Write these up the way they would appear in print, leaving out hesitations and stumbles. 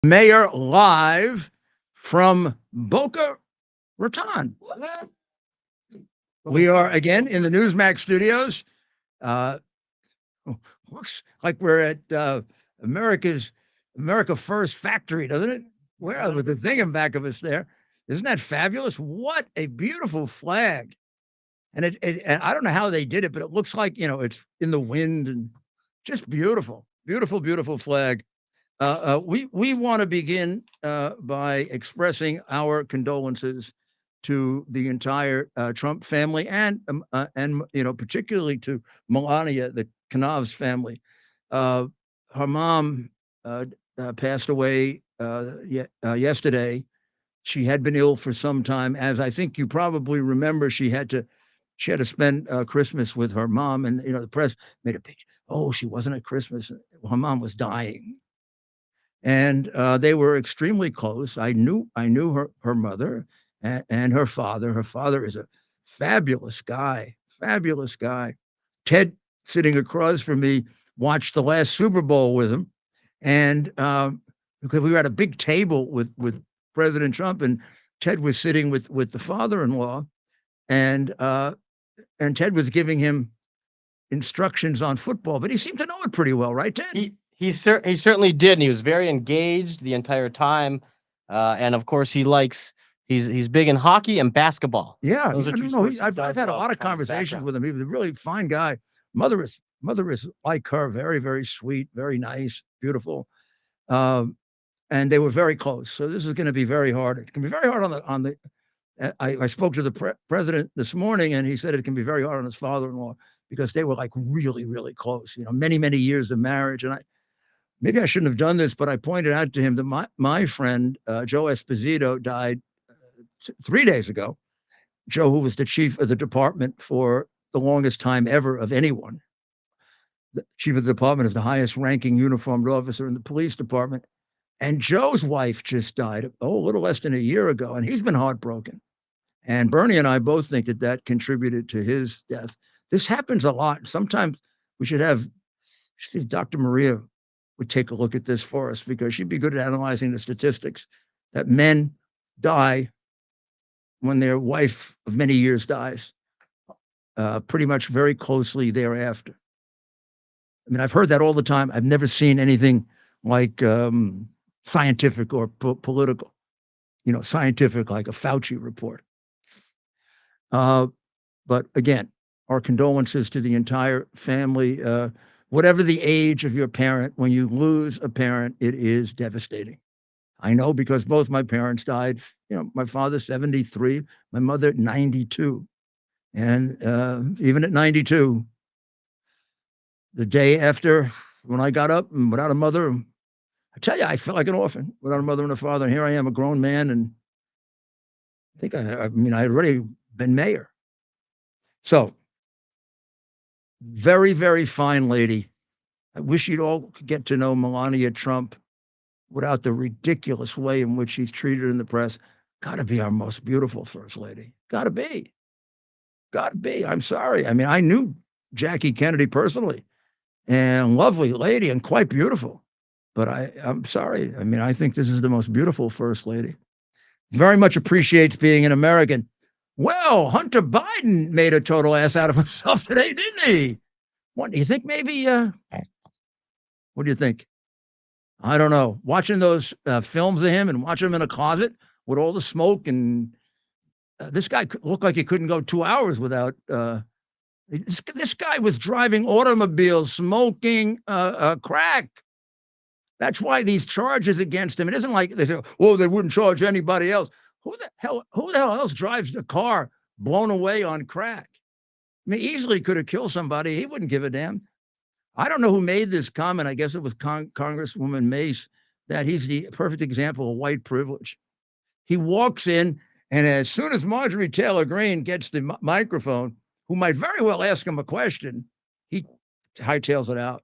Mayor live from Boca Raton. We are again in the Newsmax studios. Uh, looks like we're at America's America First factory, doesn't it? Well, with the thing in back of us there. Isn't that fabulous? What a beautiful flag. And I don't know how they did it, but it looks like, it's in the wind and just beautiful, beautiful, beautiful flag. We want to begin by expressing our condolences to the entire Trump family and particularly to Melania, the Knopf's family. Her mom passed away yesterday. She had been ill for some time, as I think you probably remember. She had to spend Christmas with her mom, and the press made a big. Oh, she wasn't at Christmas. Her mom was dying, and they were extremely close. I knew her mother and her father. Her father is a fabulous guy, fabulous guy. Ted, sitting across from me, watched the last Super Bowl with him, and because we were at a big table with President Trump, and Ted was sitting with the father-in-law, and Ted was giving him instructions on football, but he seemed to know it pretty well, right, Ted? He certainly did, and he was very engaged the entire time. And of course, he's big in hockey and basketball. Yeah, I've had a lot of conversations with him. He was a really fine guy. Mother is like her, very, very sweet, very nice, beautiful, and they were very close. So this is going to be very hard. It can be very hard on the. I spoke to the president this morning, and he said it can be very hard on his father-in-law because they were like really, really close. Many, many years of marriage, and maybe I shouldn't have done this, but I pointed out to him that my friend Joe Esposito died 3 days ago. Joe, who was the chief of the department for the longest time ever of anyone. The chief of the department is the highest ranking uniformed officer in the police department. And Joe's wife just died, a little less than a year ago, and he's been heartbroken. And Bernie and I both think that contributed to his death. This happens a lot. Sometimes we should have Dr. Maria would take a look at this for us, because she'd be good at analyzing the statistics that men die when their wife of many years dies, pretty much very closely thereafter. I mean, I've heard that all the time. I've never seen anything like scientific or political, scientific, like a Fauci report. But again, our condolences to the entire family. Whatever the age of your parent, when you lose a parent, it is devastating. I know, because both my parents died. My father 73, my mother 92, and even at 92, the day after, when I got up and without a mother, I tell you, I felt like an orphan without a mother and a father. And here I am, a grown man, and I think I had already been mayor. So, very, very fine lady. I wish you'd all get to know Melania Trump without the ridiculous way in which she's treated in the press. Got to be our most beautiful first lady. Got to be. Got to be. I'm sorry. I mean, I knew Jackie Kennedy personally, and lovely lady and quite beautiful. But I'm sorry. I mean, I think this is the most beautiful first lady. Very much appreciates being an American. Well, Hunter Biden made a total ass out of himself today, didn't he? What do you think? Maybe. What do you think? I don't know. Watching those films of him and watching him in a closet with all the smoke, and this guy looked like he couldn't go 2 hours without. This guy was driving automobiles, smoking crack. That's why these charges against him. It isn't like they say, "Oh, they wouldn't charge anybody else." Who the hell else drives the car blown away on crack? I mean, easily could have killed somebody. He wouldn't give a damn. I don't know who made this comment. I guess it was Congresswoman Mace, that he's the perfect example of white privilege. He walks in, and as soon as Marjorie Taylor Greene gets the microphone, who might very well ask him a question, he hightails it out.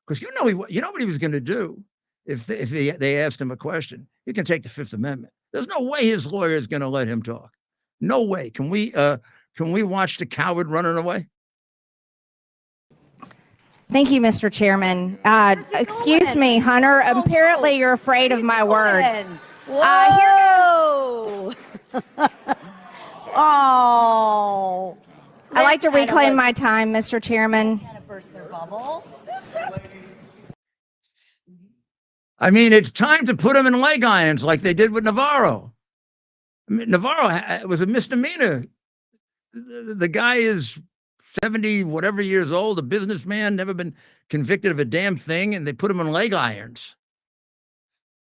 Because you know what he was going to do if they asked him a question. He can take the Fifth Amendment. There's no way his lawyer is going to let him talk. No way. Can we watch the coward running away? Thank you, Mr. Chairman. Excuse me, Hunter. Apparently, you're afraid of my words. Whoa! Oh. I'd like to reclaim my time, Mr. Chairman. Kind of burst their bubble. I mean, it's time to put him in leg irons like they did with Navarro. I mean, Navarro it was a misdemeanor. The guy is 70 whatever years old, a businessman, never been convicted of a damn thing, and they put him in leg irons.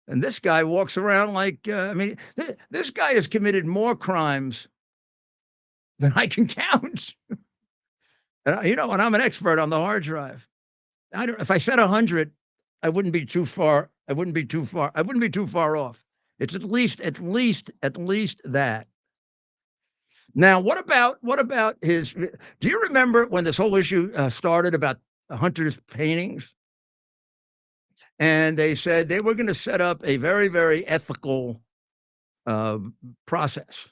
And this guy walks around like, I mean, this guy has committed more crimes than I can count. And, you know, and I'm an expert on the hard drive. If I said 100, I wouldn't be too far. I wouldn't be too far off. It's at least that. Now, what about his? Do you remember when this whole issue started about Hunter's paintings? And they said they were going to set up a very, very ethical process,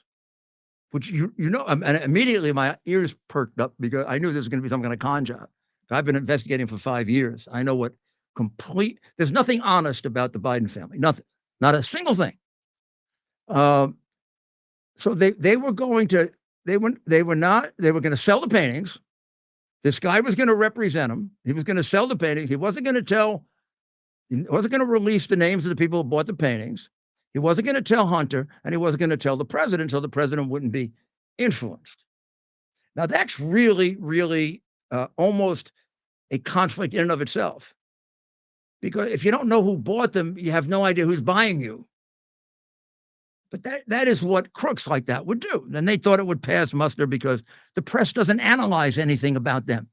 which you know, and immediately my ears perked up because I knew this was going to be some kind of con job. I've been investigating for 5 years. I know what there's nothing honest about the Biden family. Nothing, not a single thing. So they were going to going to sell the paintings. This guy was going to represent them. He was going to sell the paintings. He wasn't going to release the names of the people who bought the paintings. He wasn't going to tell Hunter, and he wasn't going to tell the president, so the president wouldn't be influenced. Now that's really, really almost a conflict in and of itself, because if you don't know who bought them, you have no idea who's buying you. But that is what crooks like that would do. And they thought it would pass muster because the press doesn't analyze anything about them.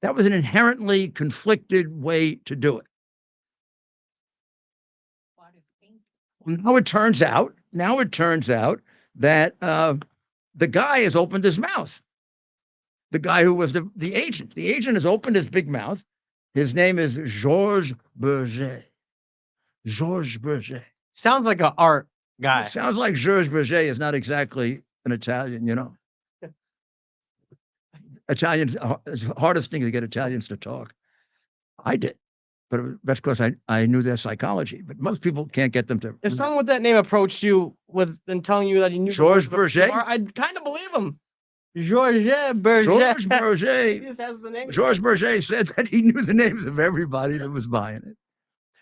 That was an inherently conflicted way to do it. Now it turns out that the guy has opened his mouth. The guy who was the agent. The agent has opened his big mouth. His name is Georges Berger. Georges Berger. Sounds like an art guy. It sounds like Georges Berger is not exactly an Italian, you know. Italians, it's the hardest thing to get Italians to talk. I did, but that's because I knew their psychology. But most people can't get them to. If someone with that name approached you and telling you that he knew Georges Berger, I'd kind of believe him. Georges Berger. Georges Berger. He just has the name. Georges Berger said that he knew the names of everybody that was buying it.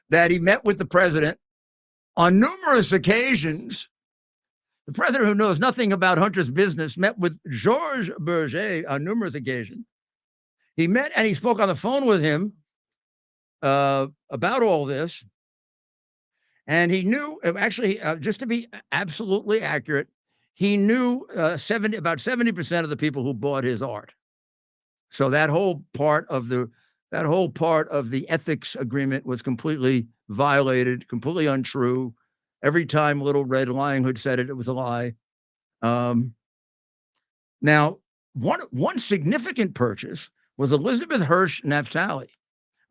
That he met with the president on numerous occasions. The president, who knows nothing about Hunter's business, met with Georges Berger on numerous occasions. He met and he spoke on the phone with him about all this. And he knew, actually, just to be absolutely accurate, he knew about 70% of the people who bought his art. So that whole part of the ethics agreement was completely violated, completely untrue. Every time Little Red Riding Hood said it, it was a lie. Now, one significant purchase was Elizabeth Hirsch Naftali.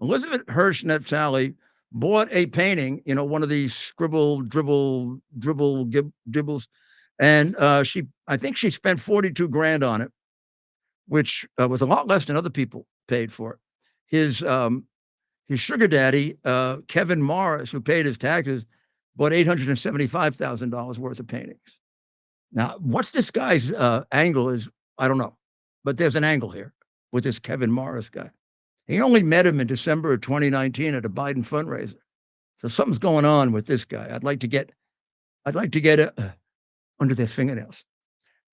Elizabeth Hirsch Naftali bought a painting, you know, one of these scribble, dribble, gibbles. And I think she spent 42 grand on it, which was a lot less than other people paid for it. His sugar daddy, Kevin Morris, who paid his taxes, bought $875,000 worth of paintings. Now, what's this guy's angle is, I don't know, but there's an angle here with this Kevin Morris guy. He only met him in December of 2019 at a Biden fundraiser. So something's going on with this guy. I'd like to get under their fingernails.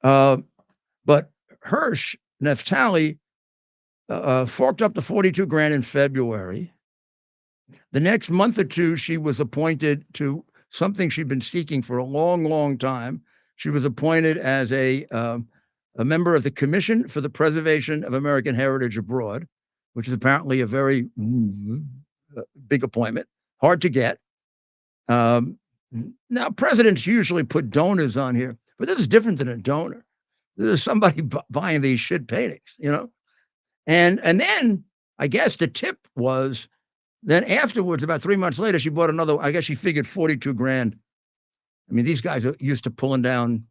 But Hirsch Naftali forked up to 42 grand in February. The next month or two, she was appointed to something she'd been seeking for a long, long time. She was appointed as a member of the Commission for the Preservation of American Heritage Abroad, which is apparently a very big appointment, hard to get. Now, presidents usually put donors on here, but this is different than a donor. This is somebody buying these shit paintings, you know? And then I guess the tip was, then afterwards, about 3 months later, she bought another, I guess she figured 42 grand. I mean, these guys are used to pulling down,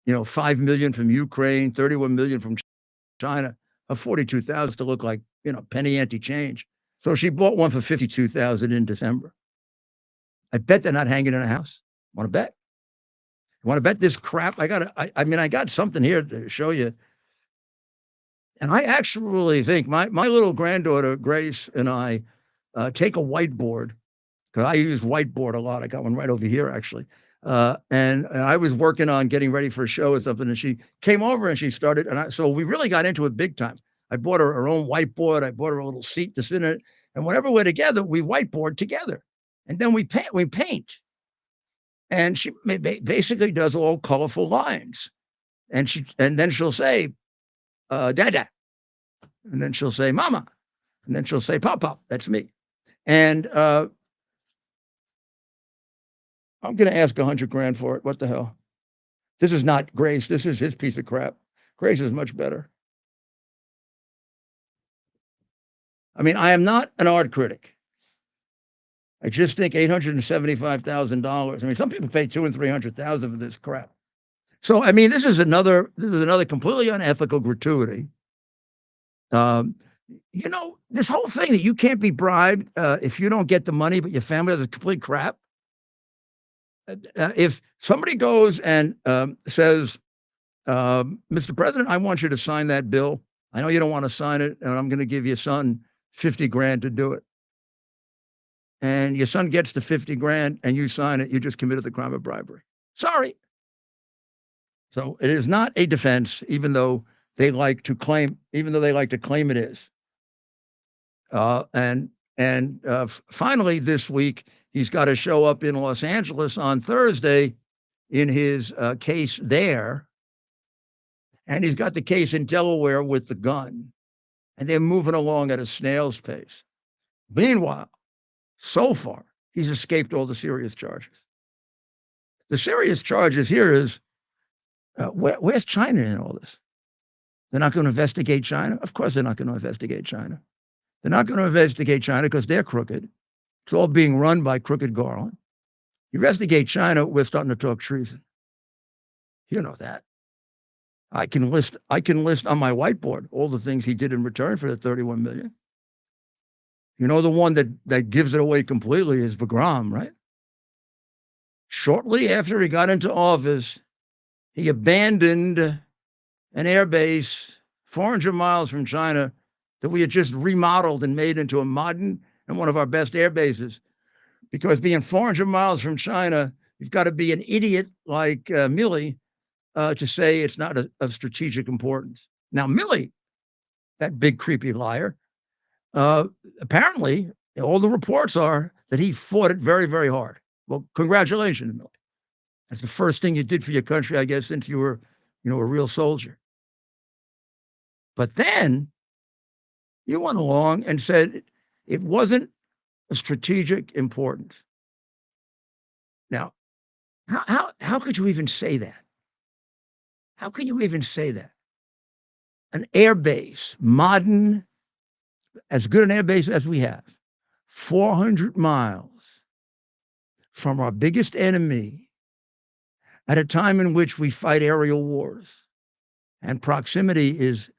you know, 5 million from Ukraine, 31 million from China. a 42,000 to look like, penny ante change. So she bought one for 52,000 in December. I bet they're not hanging in a house. Want to bet? You want to bet this crap? I got something here to show you. And I actually think my little granddaughter, Grace, and I take a whiteboard, because I use whiteboard a lot. I got one right over here, actually. And I was working on getting ready for a show or something, and she came over and she started. So we really got into it big time. I bought her own whiteboard. I bought her a little seat to sit in it. And whenever we're together, we whiteboard together. And then we paint. And she basically does all colorful lines. And then she'll say, Dada. And then she'll say, Mama. And then she'll say, Papa. That's me. And I'm going to ask 100 grand for it. What the hell? This is not Grace. This is his piece of crap. Grace is much better. I mean, I am not an art critic. I just think $875,000. I mean, some people pay $200,000 and $300,000 for this crap. So, I mean, this is another completely unethical gratuity. This whole thing that you can't be bribed if you don't get the money, but your family does a complete crap. If somebody goes and says, Mr. President, I want you to sign that bill. I know you don't want to sign it, and I'm going to give your son 50 grand to do it. And your son gets the 50 grand and you sign it, you just committed the crime of bribery. Sorry. So it is not a defense, even though they like to claim it is. Finally, this week, he's got to show up in Los Angeles on Thursday in his case there. And he's got the case in Delaware with the gun. And they're moving along at a snail's pace. Meanwhile, so far, he's escaped all the serious charges. The serious charges here is, where's China in all this? They're not going to investigate China? Of course they're not going to investigate China. They're not going to investigate China because they're crooked. It's all being run by crooked Garland. You investigate China, we're starting to talk treason. You know that. I can list on my whiteboard all the things he did in return for the $31 million. You know, the one that gives it away completely is Bagram, right? Shortly after he got into office, he abandoned an airbase 400 miles from China that we had just remodeled and made into a modern and one of our best air bases. Because being 400 miles from China, you've got to be an idiot like Milley to say it's not of strategic importance. Now, Milley, that big creepy liar, apparently all the reports are that he fought it very, very hard. Well, congratulations, Milley. That's the first thing you did for your country, I guess, since you were, a real soldier. But then you went along and said it wasn't a strategic importance. Now, how could you even say that? How can you even say that? An air base, modern, as good an air base as we have, 400 miles from our biggest enemy at a time in which we fight aerial wars. And proximity is,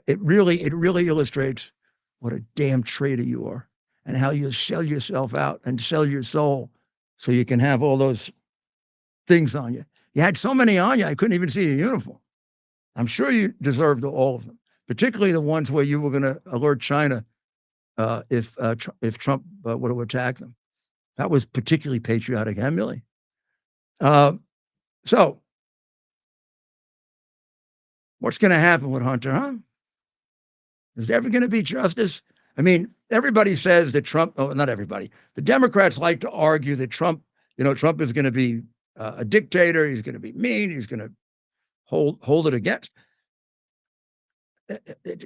it really illustrates what a damn traitor you are and how you sell yourself out and sell your soul so you can have all those things on you. You had so many on you, I couldn't even see your uniform. I'm sure you deserved all of them, particularly the ones where you were going to alert China if Trump were to attack them. That was particularly patriotic, huh, Millie? So, what's going to happen with Hunter, huh? Is there ever going to be justice? I mean, everybody says that Trump, not everybody, the Democrats like to argue that Trump is going to be a dictator, he's going to be mean, he's going to hold it against.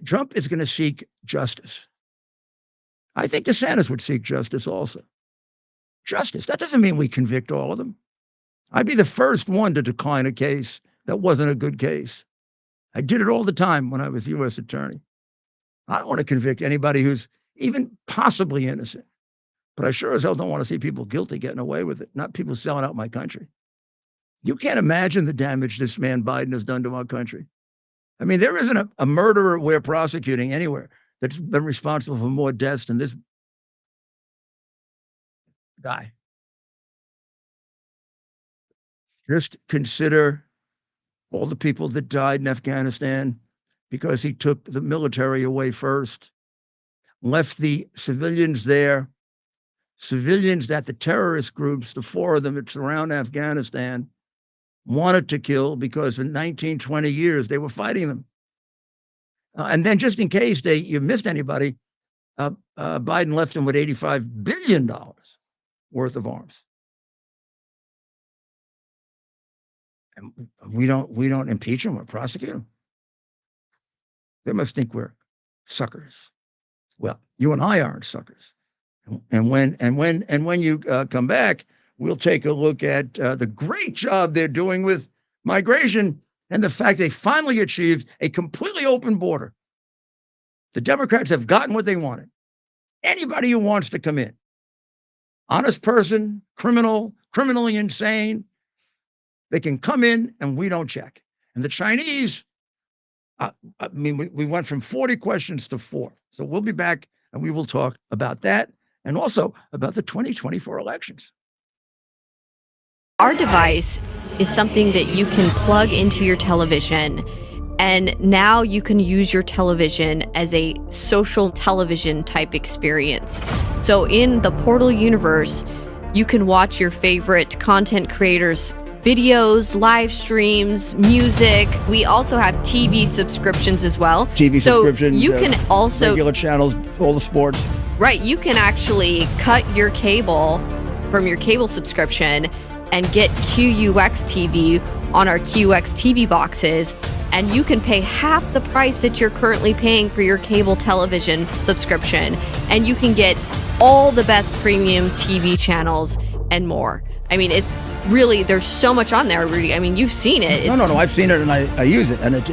Trump is going to seek justice. I think DeSantis would seek justice also. Justice. That doesn't mean we convict all of them. I'd be the first one to decline a case that wasn't a good case. I did it all the time when I was U.S. attorney. I don't want to convict anybody who's even possibly innocent, but I sure as hell don't want to see people guilty getting away with it, not people selling out my country. You can't imagine the damage this man Biden has done to our country. I mean, there isn't a murderer we're prosecuting anywhere that's been responsible for more deaths than this guy. Just consider all the people that died in Afghanistan because he took the military away first, left the civilians there, civilians that the terrorist groups, the four of them that surround Afghanistan, wanted to kill because for 19, 20 years they were fighting them. And then just in case you missed anybody, Biden left them with $85 billion worth of arms. And we don't impeach them or prosecute them. They must think we're suckers. Well, you and I aren't suckers. And when you come back, we'll take a look at the great job they're doing with migration and the fact they finally achieved a completely open border. The Democrats have gotten what they wanted. Anybody who wants to come in, honest person, criminally insane, they can come in and we don't check. And the Chinese, we went from 40 questions to 4. So we'll be back and we will talk about that and also about the 2024 elections. Our device is something that you can plug into your television, and now you can use your television as a social television type experience. So in the Portal universe, you can watch your favorite content creators' videos, live streams, music. We also have TV subscriptions as well. Subscriptions. You can also regular channels, all the sports. Right, you can actually cut your cable from your cable subscription and get QUX TV on our QX TV boxes, and you can pay half the price that you're currently paying for your cable television subscription, and you can get all the best premium TV channels and more. I mean, it's really, there's so much on there, Rudy. I mean, you've seen it. No, I've seen it and I use it, and it's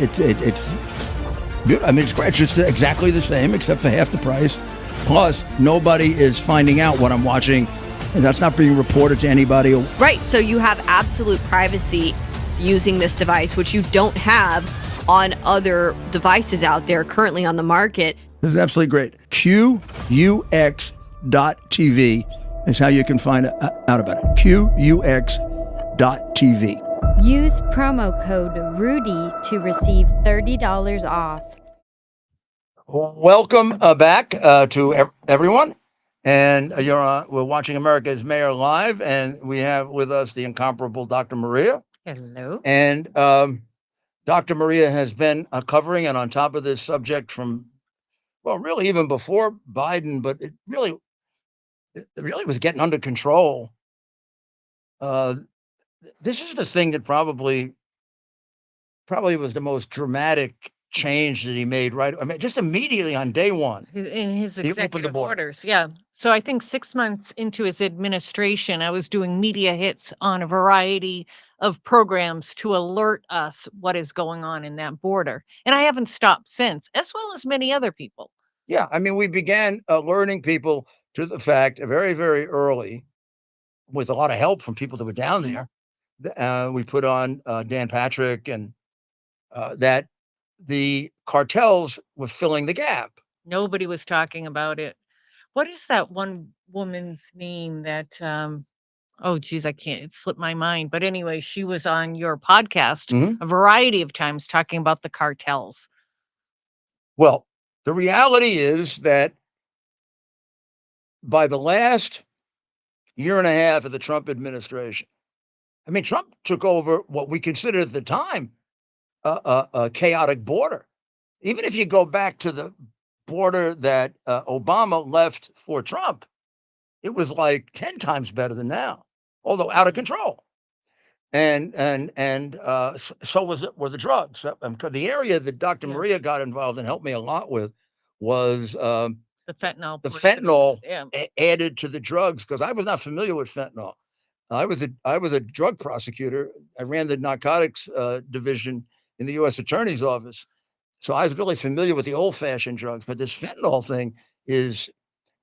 I mean, it's just exactly the same except for half the price. Plus, nobody is finding out what I'm watching, and that's not being reported to anybody. Right, so you have absolute privacy using this device, which you don't have on other devices out there currently on the market. This is absolutely great. QUX.TV is how you can find out about it. QUX.TV. Use promo code RUDY to receive $30 off. Welcome back to everyone. And we're watching America's Mayor Live, and we have with us the incomparable Dr. Maria. Hello. And Dr. Maria has been covering and on top of this subject from, well, really even before Biden, but it really was getting under control. This is the thing that probably was the most dramatic change that he made, right? I mean, just immediately on day one. In his He opened the executive border. orders. Yeah. So I think 6 months into his administration, I was doing media hits on a variety of programs to alert us what is going on in that border. And I haven't stopped since, as well as many other people. Yeah. I mean, we began alerting people to the fact very, very early with a lot of help from people that were down there. We put on Dan Patrick and that the cartels were filling the gap. Nobody was talking about it. What is that one woman's name that, oh geez, I can't, it slipped my mind. But anyway, she was on your podcast a variety of times talking about the cartels. Well, the reality is that by the last year and a half of the Trump administration, I mean, Trump took over what we considered at the time a chaotic border. Even if you go back to the border that Obama left for Trump, it was like 10 times better than now, although out of control. And so were the drugs. The area that Dr. Yes. Maria got involved and helped me a lot with was The fentanyl. the portions. fentanyl Yeah. added to the drugs, because I was not familiar with fentanyl. I was a drug prosecutor. I ran the narcotics division in the U.S. Attorney's Office. So I was really familiar with the old-fashioned drugs. But this fentanyl thing is,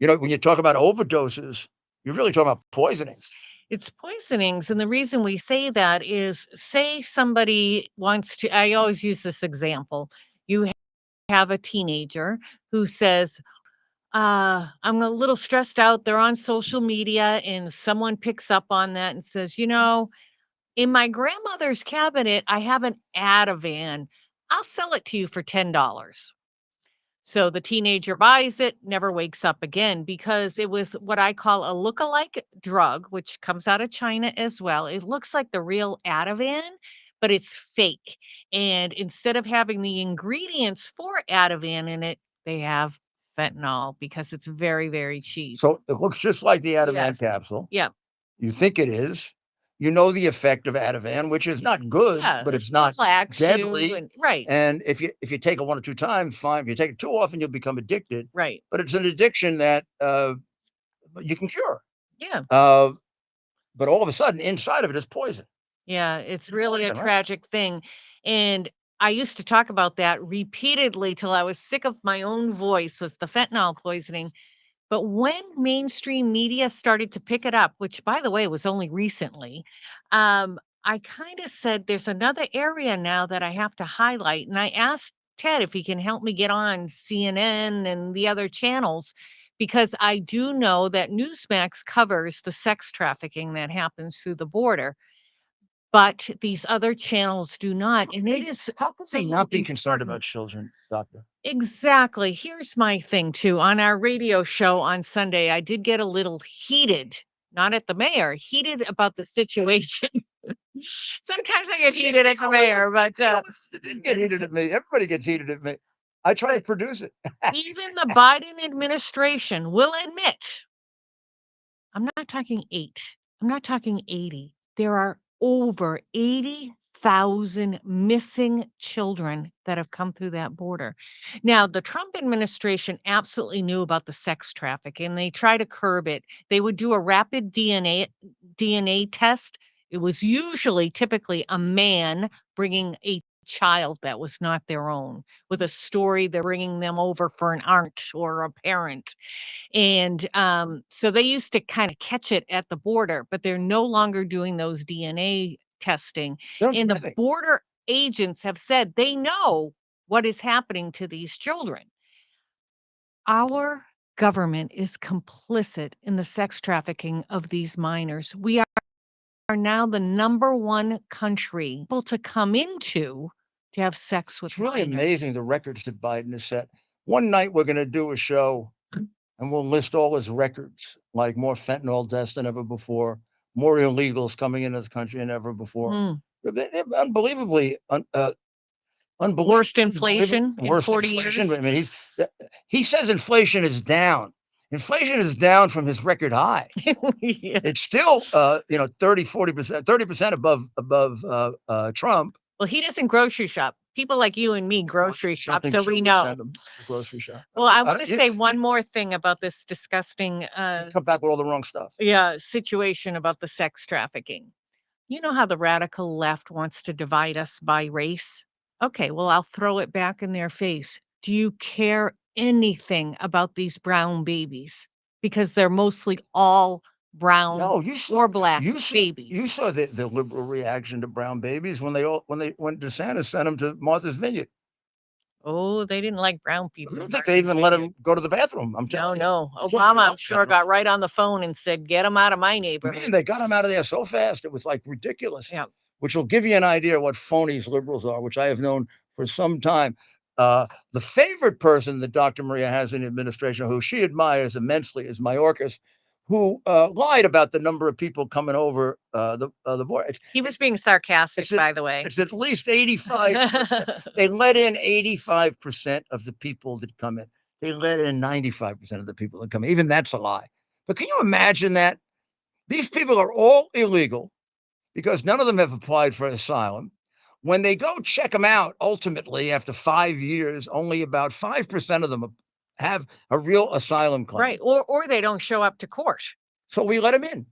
when you talk about overdoses, you're really talking about poisonings. It's poisonings. And the reason we say that is, say somebody wants to, I always use this example. You have a teenager who says, I'm a little stressed out. They're on social media, and someone picks up on that and says, in my grandmother's cabinet, I have an Ativan. I'll sell it to you for $10. So the teenager buys it, never wakes up again because it was what I call a look-alike drug, which comes out of China as well. It looks like the real Ativan, but it's fake. And instead of having the ingredients for Ativan in it, they have fentanyl because it's very, very cheap. So it looks just like the Ativan Yes. capsule. Yeah. You think it is. You know the effect of Ativan, which is not good, Yeah, but it it's not relax you deadly. and right, And if you take it 1 or 2 times, fine. If you take it too often, you'll become addicted. right. But it's an addiction that you can cure. Yeah. But all of a sudden, inside of it is poison. Yeah, it's really a poison, right? tragic thing. And I used to talk about that repeatedly till I was sick of my own voice, was the fentanyl poisoning. But when mainstream media started to pick it up, which by the way was only recently, I kind of said there's another area now that I have to highlight. And I asked Ted if he can help me get on CNN and the other channels, because I do know that Newsmax covers the sex trafficking that happens through the border. But these other channels do not, and it is How could they not be concerned about children, doctor? exactly. Here's my thing too. On our radio show on Sunday, I did get a little heated, not at the mayor, heated about the situation. Sometimes I get heated at the mayor, but It didn't get heated at me. Everybody gets heated at me. I try to produce it. even the Biden administration will admit, I'm not talking 8. I'm not talking 80. There are over 80,000 missing children that have come through that border. Now, the Trump administration absolutely knew about the sex traffic and they try to curb it. They would do a rapid DNA test. It was usually typically a man bringing a child that was not their own with a story. They're bringing them over for an aunt or a parent. And so they used to kind of catch it at the border, but they're no longer doing those DNA testing. They don't And do the anything. border agents have said they know what is happening to these children. Our government is complicit in the sex trafficking of these minors. We are now the number one country able to come into to have sex with It's really minors. amazing the records that Biden has set. One night we're going to do a show and we'll list all his records, like more fentanyl deaths than ever before, more illegals coming into this country than ever before. Mm. They're unbelievably, unbelievably Worst inflation in worst 40 inflation. years. I mean, he says inflation is down. Inflation is down from his record high. Yeah. It's still, 30, 40%, 30% above Trump. Well, he doesn't grocery shop. People like you and me grocery shop, Something so should we know. send him to the grocery shop. Well, I I want to don't- you- say one more thing about this disgusting Come back with all the wrong stuff. situation about the sex trafficking. You know how the radical left wants to divide us by race? Okay, well, I'll throw it back in their face. Do you care anything about these brown babies? Because they're mostly all brown No, or black you saw, babies. you saw the liberal reaction to brown babies when DeSantis sent them to Martha's Vineyard. Oh, they didn't like brown I people. don't in think they even Martha's let Vineyard. him go to the bathroom. I'm No, telling you. no. That's what Obama, they I'm want, sure, bathroom. got right on the phone and said, "Get them out of my Man, neighborhood." they got him out of there so fast. It was like ridiculous. Yeah. Which will give you an idea what phonies liberals are, which I have known for some time. The favorite person that Dr. Maria has in the administration, who she admires immensely, is Mayorkas, who lied about the number of people coming over the border. He was being sarcastic, It's at- by the way. It's at least 85%. They let in 85% of the people that come in. They let in 95% of the people that come in. Even that's a lie. But can you imagine that? These people are all illegal because none of them have applied for asylum. When they go check them out, ultimately, after 5 years, only about 5% of them have a real asylum claim. Right. Or they don't show up to court. So we let them in.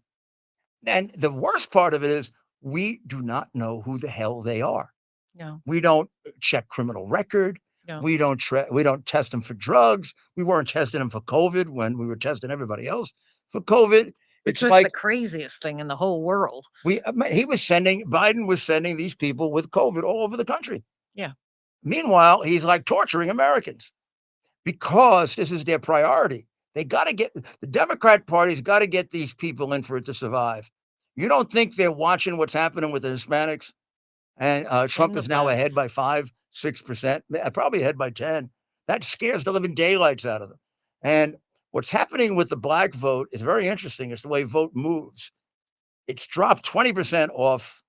And the worst part of it is we do not know who the hell they are. No. We don't check criminal record. No. We don't test them for drugs. We weren't testing them for COVID when we were testing everybody else for COVID. It's Which was the like craziest thing in the whole world. Biden was sending these people with COVID all over the country. Yeah. Meanwhile, he's like torturing Americans because this is their priority. They got to get the Democrat Party's got to get these people in for it to survive. You don't think they're watching what's happening with the Hispanics? And Trump the is now ahead blacks. by 5-6%, probably ahead by 10. That scares the living daylights out of them. And what's happening with the black vote is very interesting. It's the way vote moves. It's dropped 20% off.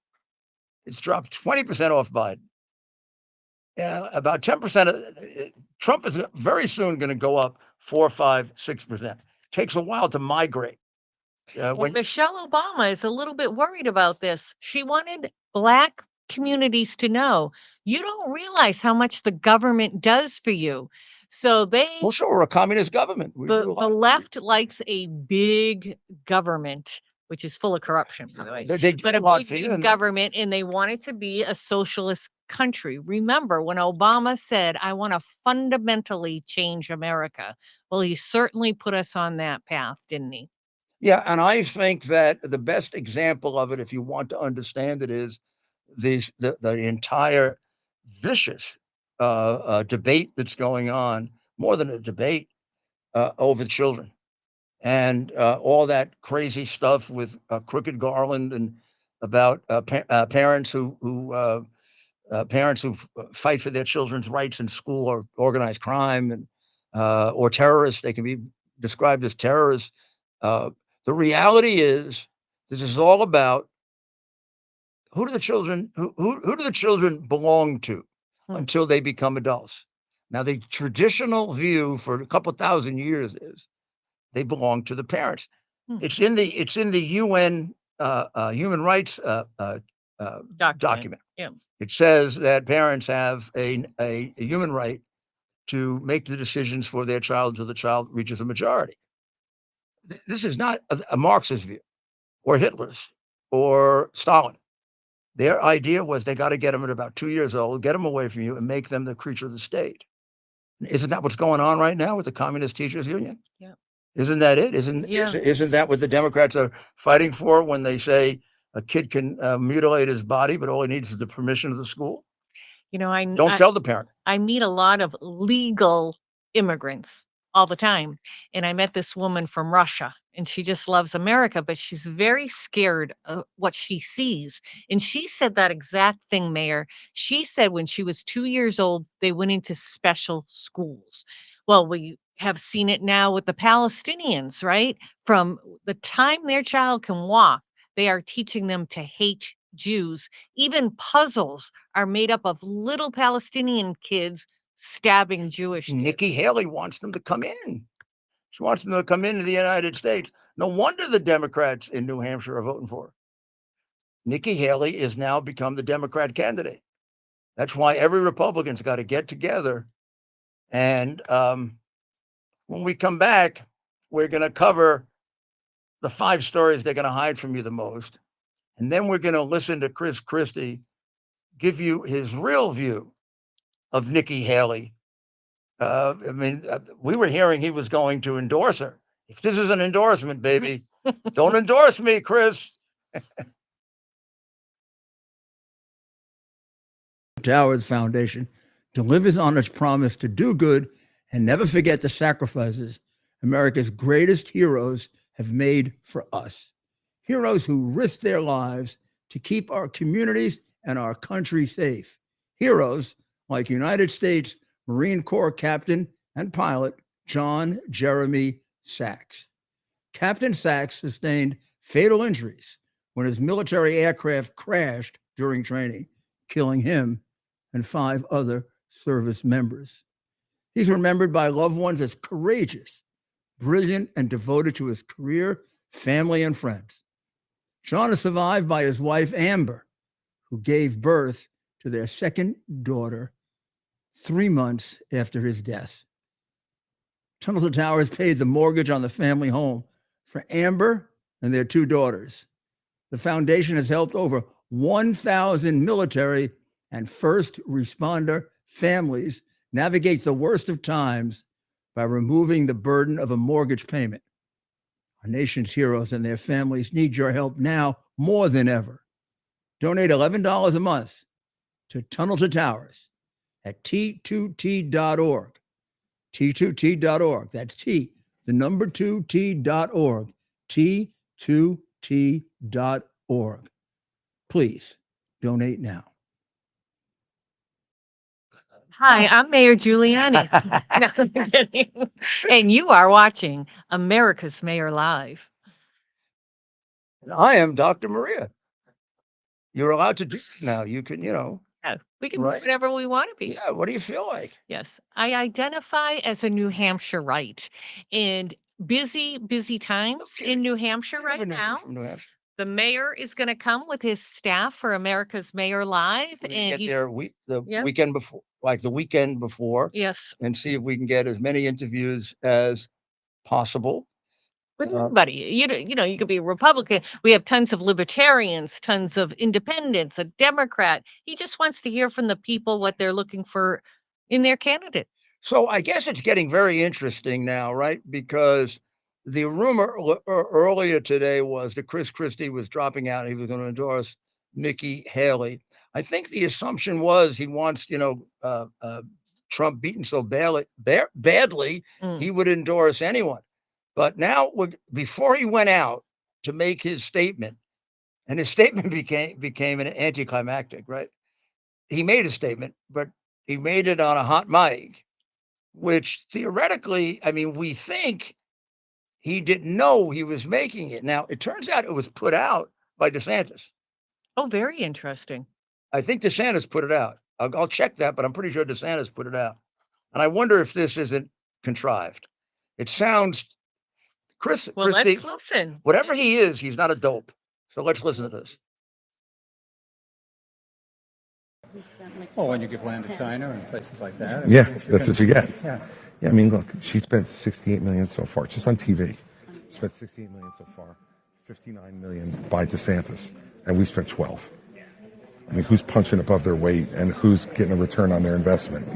It's dropped 20% off Biden. About 10%. Trump is very soon going to go up 4, 5, 6%. Takes a while to migrate. And Michelle Obama is a little bit worried about this. She wanted black communities to know you don't realize how much the government does for you. So well, sure, we're a communist government. the left likes a big government, which is full of corruption, by the way. They do But a a lot big for you. new government, and they want it to be a socialist country. Remember when Obama said, I want to fundamentally change America? Well, he certainly put us on that path, didn't he? Yeah, and I think that the best example of it, if you want to understand it, is the entire vicious debate that's going on, more than a debate, over children, and all that crazy stuff with Crooked Garland and about parents who fight for their children's rights in school, or organized crime, and or terrorists. They can be described as terrorists. Uh, the reality is, this is all about who do the children who do the children belong to until they become adults. Now, the traditional view for a couple thousand years is they belong to the parents. It's in the UN human rights document. Yeah. It says that parents have a human right to make the decisions for their child until the child reaches a majority. This is not a Marxist view, or Hitler's, or Stalin. Their idea was they got to get them at about 2 years old, get them away from you, and make them the creature of the state. Isn't that what's going on right now with the Communist Teachers Union? Yeah. Isn't that it? Isn't that what the Democrats are fighting for when they say a kid can mutilate his body, but all he needs is the permission of the school? You know, Don't tell the parent. I meet a lot of legal immigrants all the time. And I met this woman from Russia, and she just loves America, but she's very scared of what she sees. And she said that exact thing, Mayor. She said when she was 2 years old, they went into special schools. Well, we have seen it now with the Palestinians, right? From the time their child can walk, they are teaching them to hate Jews. Even puzzles are made up of little Palestinian kids stabbing Jewish kids. Nikki Haley wants them to come in. She wants them to come into the United States. No wonder the Democrats in New Hampshire are voting for her. Nikki Haley is now become the Democrat candidate. That's why every Republican's got to get together. And when we come back, we're going to cover the 5 stories they're going to hide from you the most. And then we're going to listen to Chris Christie give you his real view of Nikki Haley. We were hearing he was going to endorse her. If this is an endorsement, baby, don't endorse me, Chris. Towers Foundation delivers on its promise to do good and never forget the sacrifices America's greatest heroes have made for us. Heroes who risked their lives to keep our communities and our country safe. Heroes like United States Marine Corps Captain and pilot John Jeremy Sachs. Captain Sachs sustained fatal injuries when his military aircraft crashed during training, killing him and 5 other service members. He's remembered by loved ones as courageous, brilliant, and devoted to his career, family, and friends. John is survived by his wife, Amber, who gave birth to their second daughter 3 months after his death. Tunnel to Towers paid the mortgage on the family home for Amber and their 2 daughters. The foundation has helped over 1,000 military and first responder families navigate the worst of times by removing the burden of a mortgage payment. Our nation's heroes and their families need your help now more than ever. Donate $11 a month to Tunnel to Towers at T2T.org. T2T.org. That's T, the number 2T.org. T2T.org. Please donate now. Hi, I'm Mayor Giuliani. No, I'm kidding. And you are watching America's Mayor Live. And I am Dr. Maria. You're allowed to do it now. You can, Yeah, we can Right. do whatever we want to be. yeah, what do you feel like? Yes, I identify as a New Hampshireite, and busy times Okay. in New Hampshire I have right a nephew now. from New Hampshire. The mayor is going to come with his staff for America's Mayor Live, We and get he's there Yep. weekend before, like the weekend before, yes, and see if we can get as many interviews as possible. with everybody. You could be a Republican. We have tons of libertarians, tons of independents, a Democrat. He just wants to hear from the people what they're looking for in their candidate. So I guess it's getting very interesting now, right? Because the rumor earlier today was that Chris Christie was dropping out. He was going to endorse Nikki Haley. I think the assumption was he wants, Trump beaten so badly, Mm. he would endorse anyone. But now, before he went out to make his statement, and his statement became an anticlimactic, right? He made a statement, but he made it on a hot mic, which theoretically, I mean, we think he didn't know he was making it. Now, it turns out it was put out by DeSantis. Oh, very interesting. I think DeSantis put it out. I'll check that, but I'm pretty sure DeSantis put it out. And I wonder if this isn't contrived. It sounds, Well, Christie, let's listen. whatever he is, he's not a dope. So let's listen to this. Well, when you give land to China and places like that. Yeah, that's what you get. Yeah. Yeah, I mean, look, she spent $68 million so far, just on TV. Spent $68 million so far, $59 million by DeSantis, and we spent 12. I mean, who's punching above their weight and who's getting a return on their investment,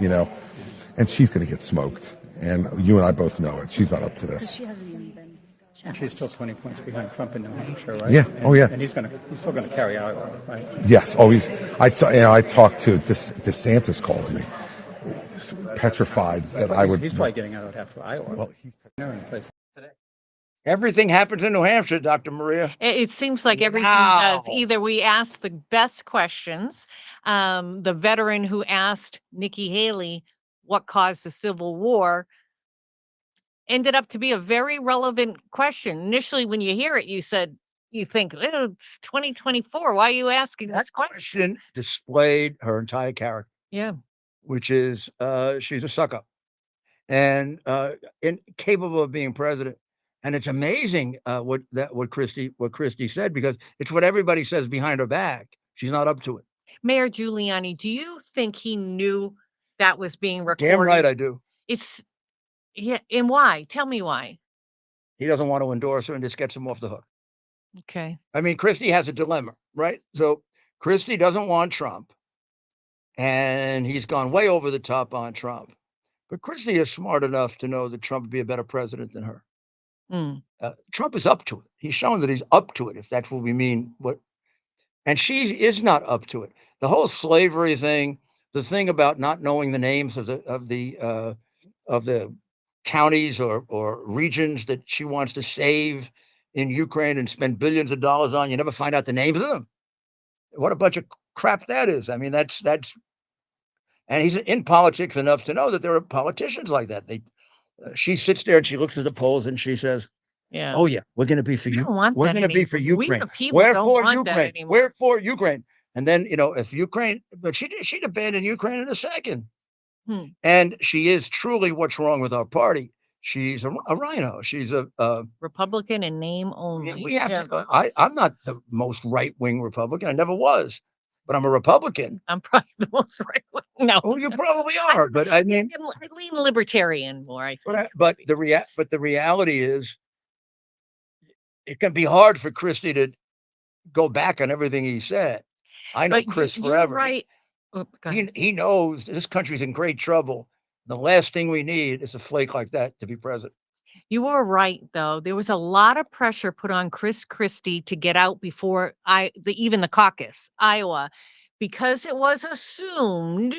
And she's going to get smoked, and you and I both know it. She's not up to this. She hasn't even been. And she's still 20 points behind Trump in New Hampshire, right? Yeah. Oh, yeah. And he's still going to carry Iowa, right? Yes, always. I talked to DeSantis called me, petrified that I would. He's probably getting out after Iowa. Well, Everything happens in New Hampshire, Dr. Maria. It seems like everything does. Either we ask the best questions. The veteran who asked Nikki Haley what caused the Civil War ended up to be a very relevant question. Initially, when you hear it, you think, it's 2024. Why are you asking That this question? question displayed her entire character, Yeah. which is she's a suck up and incapable of being president. And it's amazing what Christie said, because it's what everybody says behind her back. She's not up to it. Mayor Giuliani, do you think he knew that was being recorded? Damn right I do. And why? Tell me why. He doesn't want to endorse her and this gets him off the hook. Okay. I mean, Christie has a dilemma, right? So Christie doesn't want Trump, and he's gone way over the top on Trump. But Christie is smart enough to know that Trump would be a better president than her. Mm. Trump is up to it. He's shown that he's up to it, if that's what we mean. And she is not up to it. The whole slavery thing, the thing about not knowing the names of the counties or regions that she wants to save in Ukraine and spend billions of dollars on, you never find out the names of them. What a bunch of crap that is. I mean, that's, and he's in politics enough to know that there are politicians like that. She sits there and she looks at the polls and she says, Yeah. "Oh yeah, we're going to be for We you. don't want We're that going to be for anymore. We Ukraine. the people We're don't for want that Ukraine. anymore." We're for Ukraine." And then, if Ukraine, but she'd abandon Ukraine in a second. And she is truly what's wrong with our party. She's a rhino. She's a Republican in name only. we have to. I'm not the most right wing Republican. I never was, but I'm a Republican. I'm probably the most right wing. No. Oh, you probably are, but I mean, I lean libertarian more, I think. but the reality is, it can be hard for Christie to go back on everything he said. I know But Chris you're forever. right. Oh, go ahead. He knows this country's in great trouble. The last thing we need is a flake like that to be president. You were right, though. There was a lot of pressure put on Chris Christie to get out before even the caucus, Iowa, because it was assumed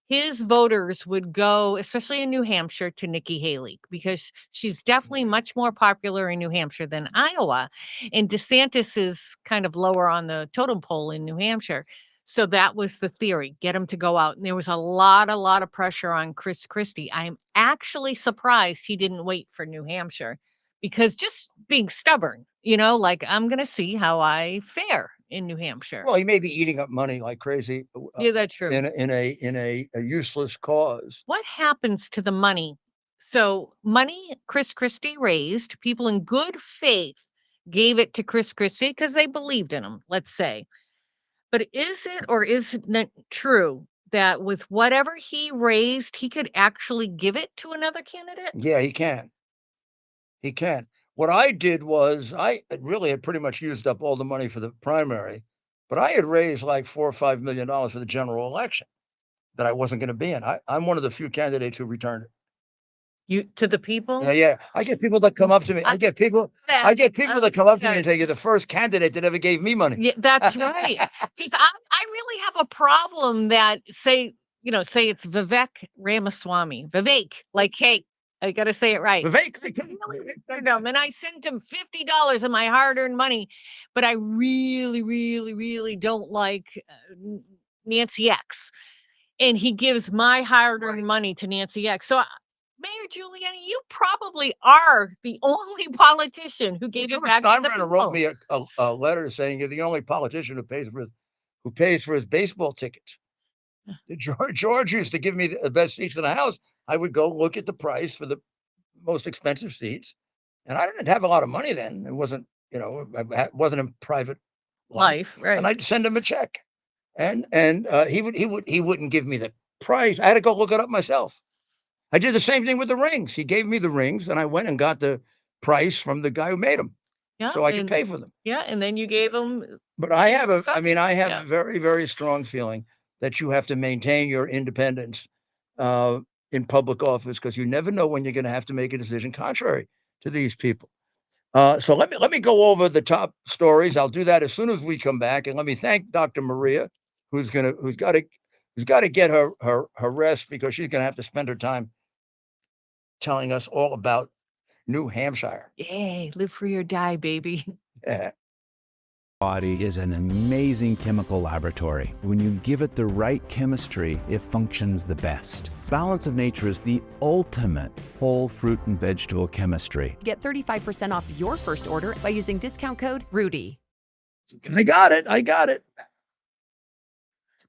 his voters would go, especially in New Hampshire, to Nikki Haley because she's definitely much more popular in New Hampshire than Iowa. And DeSantis is kind of lower on the totem pole in New Hampshire. So that was the theory, get him to go out. And there was a lot of pressure on Chris Christie. I'm actually surprised he didn't wait for New Hampshire because just being stubborn, like I'm going to see how I fare in New Hampshire. Well, he may be eating up money like crazy Yeah, that's true. in a useless cause. What happens to the money? So money Chris Christie raised, people in good faith gave it to Chris Christie because they believed in him, let's say. But is it or isn't it true that with whatever he raised, he could actually give it to another candidate? Yeah, he can. He can. What I did was I really had pretty much used up all the money for the primary, but I had raised like $4 or $5 million for the general election that I wasn't going to be in. I'm one of the few candidates who returned it. You to the people? Yeah. I get people that come up to me. I get people that come up to me and say, "You're the first candidate that ever gave me money." Yeah, that's right. Because I really have a problem that say it's Vivek Ramaswamy, Vivek, like cake. I got to say it right. Vivek. And I sent him $50 of my hard-earned money, but I really, really, really don't like Nancy X, and he gives my hard-earned money to Nancy X. So, Mayor Giuliani, you probably are the only politician who gave it back to the people. Wrote me a letter saying you're the only politician who pays for his baseball tickets. George used to give me the best seats in the house. I would go look at the price for the most expensive seats, and I didn't have a lot of money then. It wasn't, I wasn't in private life, right? And I'd send him a check, and he wouldn't give me the price. I had to go look it up myself. I did the same thing with the rings. He gave me the rings, and I went and got the price from the guy who made them, so I could pay for them. Yeah, and then you gave him. But I have a very, very strong feeling that you have to maintain your independence in public office because you never know when you're going to have to make a decision contrary to these people. So let me go over the top stories. I'll do that as soon as we come back, and let me thank Dr. Maria, who's got to get her rest because she's going to have to spend her time telling us all about New Hampshire. Yay, live free or die, baby. Yeah. Body is an amazing chemical laboratory. When you give it the right chemistry, it functions the best. Balance of Nature is the ultimate whole fruit and vegetable chemistry. Get 35% off your first order by using discount code RUDY. I got it.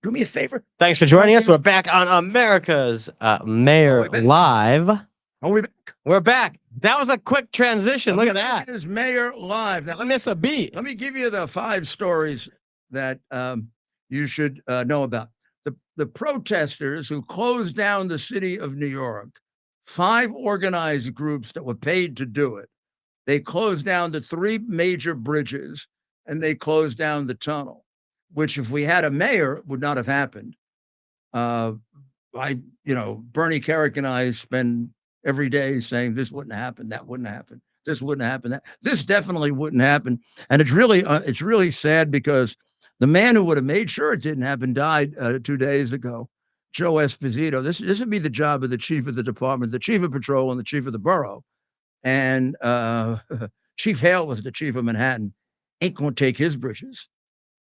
Do me a favor. Thanks for joining us. We're back on America's Mayor Live. Are we back? We're back. That was a quick transition. Look at that. It is Mayor Live. Now, I miss a beat. Let me give you the 5 stories that you should know about. The protesters who closed down the city of New York, 5 organized groups that were paid to do it. They closed down the 3 major bridges and they closed down the tunnel, which if we had a mayor would not have happened. Bernie Kerik and I spend every day saying this wouldn't happen, that wouldn't happen, this wouldn't happen, this definitely wouldn't happen. And it's really sad because the man who would have made sure it didn't happen died 2 days ago, Joe Esposito. This would be the job of the chief of the department, the chief of patrol, and the chief of the borough. And Chief Hale was the chief of Manhattan. Ain't going to take his bridges.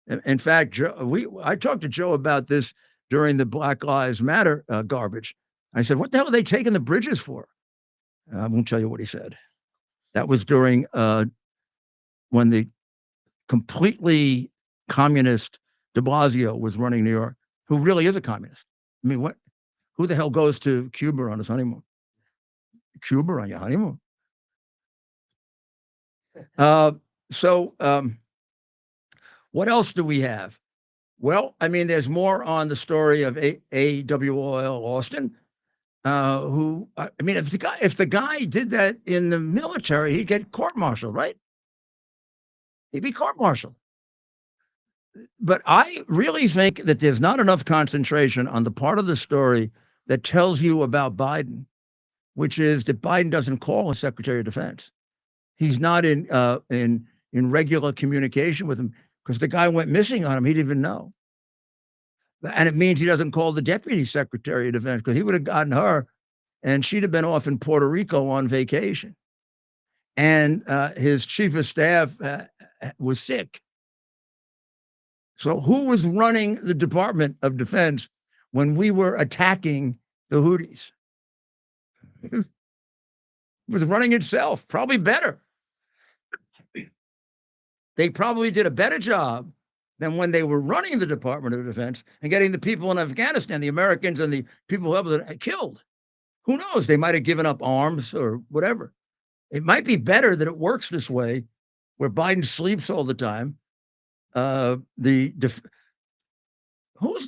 In fact, I talked to Joe about this during the Black Lives Matter garbage. I said, what the hell are they taking the bridges for? I won't tell you what he said. That was during when the completely communist de Blasio was running New York, who really is a communist. I mean, who the hell goes to Cuba on his honeymoon? Cuba on your honeymoon? What else do we have? Well, I mean, there's more on the story of AWOL Austin, who, I mean, if the guy did that in the military, he'd get court-martialed, right? He'd be court-martialed. But I really think that there's not enough concentration on the part of the story that tells you about Biden. which is that Biden doesn't call his Secretary of Defense. He's not in regular communication with him because the guy went missing on him. He didn't even know. And it means he doesn't call the Deputy Secretary of Defense because he would have gotten her and she'd have been off in Puerto Rico on vacation. And his chief of staff was sick. So who was running the Department of Defense when we were attacking the Houthis? It was running itself, probably better. They probably did a better job than when they were running the Department of Defense and getting the people in Afghanistan, the Americans and the people who helped them, killed. Who knows? They might have given up arms or whatever. It might be better that it works this way, where Biden sleeps all the time. Who's the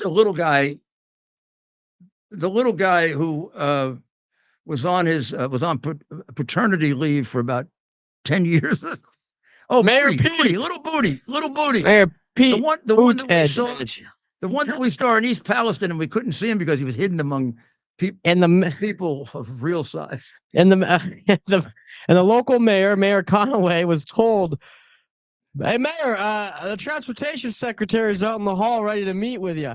little guy? The little guy who was on paternity leave for about 10 years. Oh, Mayor Booty, Pete. little booty. Mayor Pete. The one that we Buttigieg. saw, the one that we saw in East Palestine, and we couldn't see him because he was hidden among people of real size. And the local mayor, Mayor Conaway, was told, "Hey, Mayor, the transportation secretary is out in the hall ready to meet with you."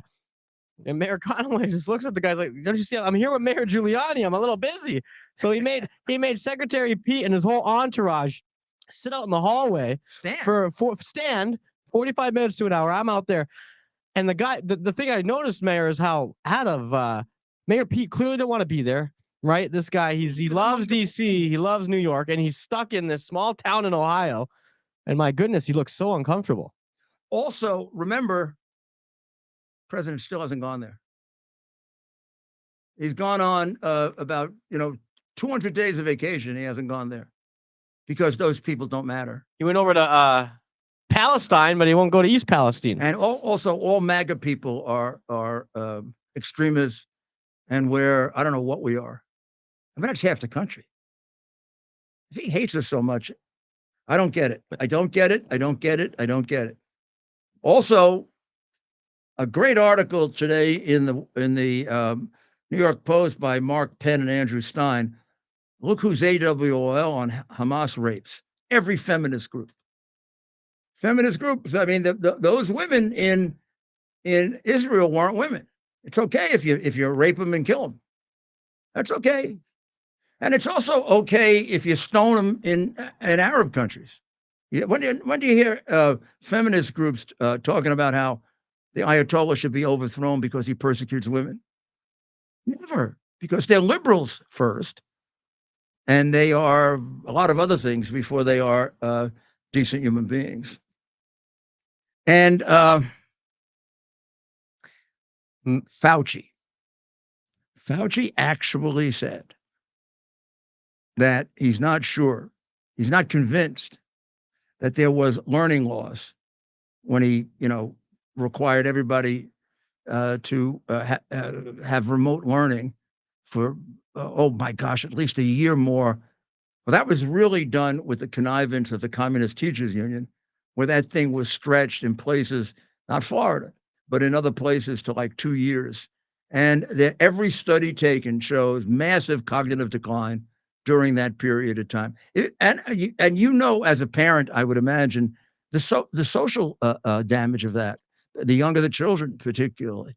And Mayor Conaway just looks at the guy like, "Don't you see? I'm here with Mayor Giuliani. I'm a little busy." So he made Secretary Pete and his whole entourage sit out in the hallway for 45 minutes to an hour. I'm out there, and the guy. The thing I noticed, Mayor, is how Mayor Pete clearly didn't want to be there. Right? This guy, he loves DC, he loves New York, and he's stuck in this small town in Ohio. And my goodness, he looks so uncomfortable. Also, remember, President still hasn't gone there. He's gone on about 200 days of vacation. He hasn't gone there because those people don't matter. He went over to Palestine, but he won't go to East Palestine. And also, all MAGA people are extremists, and I don't know what we are. I mean, that's half the country. If he hates us so much, I don't get it. I don't get it. Also, a great article today in the New York Post by Mark Penn and Andrew Stein. Look who's AWOL on Hamas rapes. Every feminist group. I mean, those women in Israel weren't women. It's okay if you rape them and kill them. That's okay. And it's also okay if you stone them in Arab countries. When do you hear feminist groups talking about how the Ayatollah should be overthrown because he persecutes women? Never, because they're liberals first, and they are a lot of other things before they are decent human beings. And Fauci actually said that he's not sure, he's not convinced that there was learning loss when he, required everybody to have remote learning for, oh my gosh, at least a year more. Well, that was really done with the connivance of the Communist Teachers Union, where that thing was stretched in places, not Florida, but in other places to like 2 years. And every study taken shows massive cognitive decline during that period of time. And as a parent, I would imagine the social damage of that, the younger the children particularly.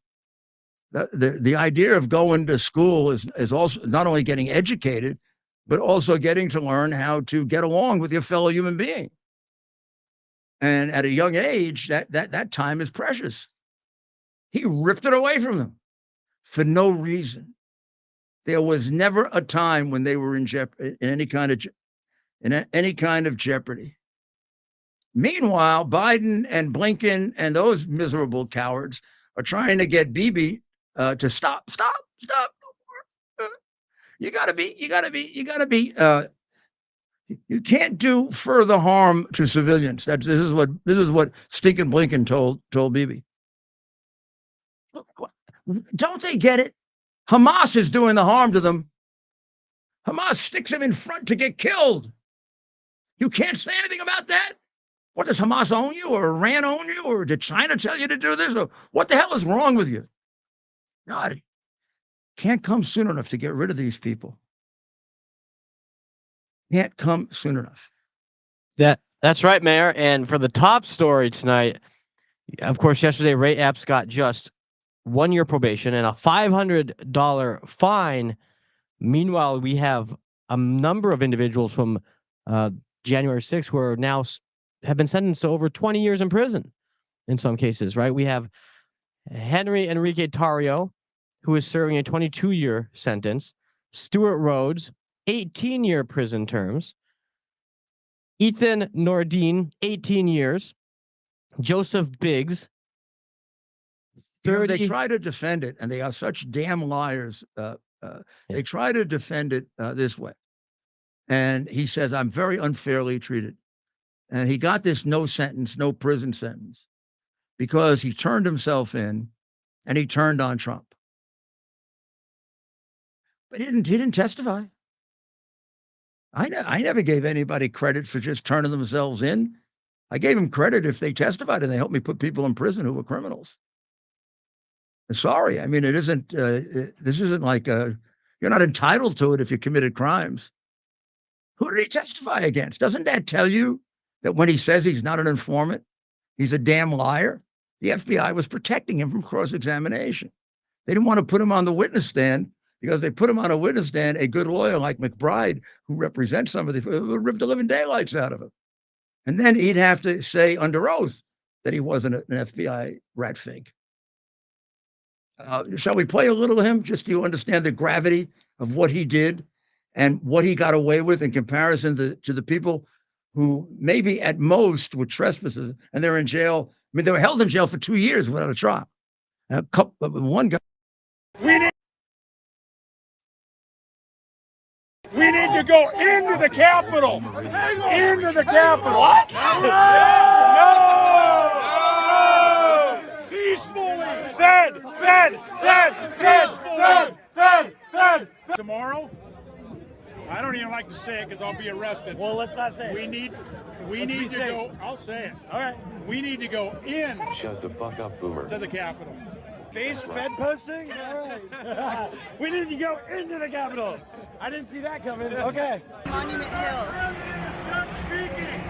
The idea of going to school is also not only getting educated, but also getting to learn how to get along with your fellow human being. And at a young age, that time is precious. He ripped it away from them for no reason. There was never a time when they were in any kind of jeopardy. Meanwhile, Biden and Blinken and those miserable cowards are trying to get Bibi to stop. You can't do further harm to civilians. This is what stinking Blinken told Bibi. Don't they get it? Hamas is doing the harm to them. Hamas sticks them in front to get killed. You can't say anything about that. What, does Hamas own you, or Iran own you, or did China tell you to do this? Or what the hell is wrong with you? God, can't come soon enough to get rid of these people. Can't come soon enough. That's right, Mayor. And for the top story tonight, of course, yesterday Ray Epps got just 1 year probation and a $500 fine. Meanwhile, we have a number of individuals from January 6th who are now have been sentenced to over 20 years in prison in some cases, right? We have Henry Enrique Tarrio, who is serving a 22-year sentence. Stuart Rhodes, 18-year prison terms. Ethan Nordine, 18 years. Joseph Biggs, 30. They try to defend it, and they are such damn liars. They try to defend it this way. And he says, I'm very unfairly treated. And he got this no sentence, no prison sentence, because he turned himself in and he turned on Trump. But he didn't testify. I never gave anybody credit for just turning themselves in. I gave them credit if they testified and they helped me put people in prison who were criminals. Sorry, I mean, it isn't. This isn't like you're not entitled to it if you committed crimes. Who did he testify against? Doesn't that tell you that when he says he's not an informant, he's a damn liar? The FBI was protecting him from cross-examination. They didn't want to put him on the witness stand because they put him on a witness stand. A good lawyer like McBride, who represents somebody, would rip the living daylights out of him. And then he'd have to say under oath that he wasn't an FBI rat fink. Shall we play a little of him just so you understand the gravity of what he did and what he got away with in comparison to the people who maybe at most were trespassers and they're in jail. I mean, they were held in jail for 2 years without a trial. One guy. We need to go into the Capitol. Into the Capitol. What? No! Peacefully. Fed. Tomorrow? I don't even like to say it because I'll be arrested. Well, let's not say it. We need to go. I'll say it. All right. We need to go in. Shut the fuck up, Boomer. To the Capitol. Based Fed posting? All right. We need to go into the Capitol. I didn't see that coming. Okay. Monument Hill. Stop speaking.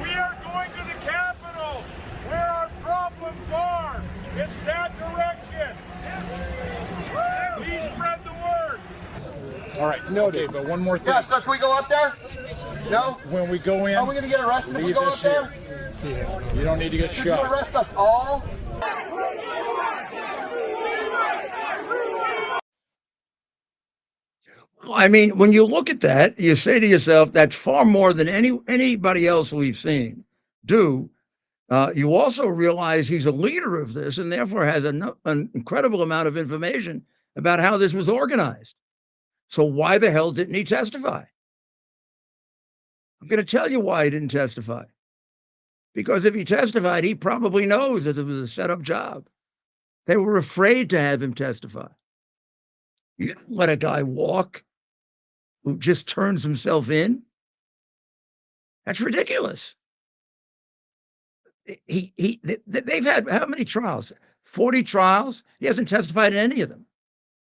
We are going to the Capitol where our problems are. It's that direction. Please spread the word. All right, noted. Okay, but one more thing. Yeah, so can we go up there? No? When we go in, are we going to get arrested if we go up there? Yeah. You don't need to get Did shot. you arrest us all? I mean, when you look at that, you say to yourself, that's far more than anybody else we've seen do. You also realize he's a leader of this and therefore has an incredible amount of information about how this was organized. So why the hell didn't he testify? I'm going to tell you why he didn't testify. Because if he testified, he probably knows that it was a set-up job. They were afraid to have him testify. You didn't let a guy walk who just turns himself in. That's ridiculous. They've had how many trials? 40 trials. He hasn't testified in any of them.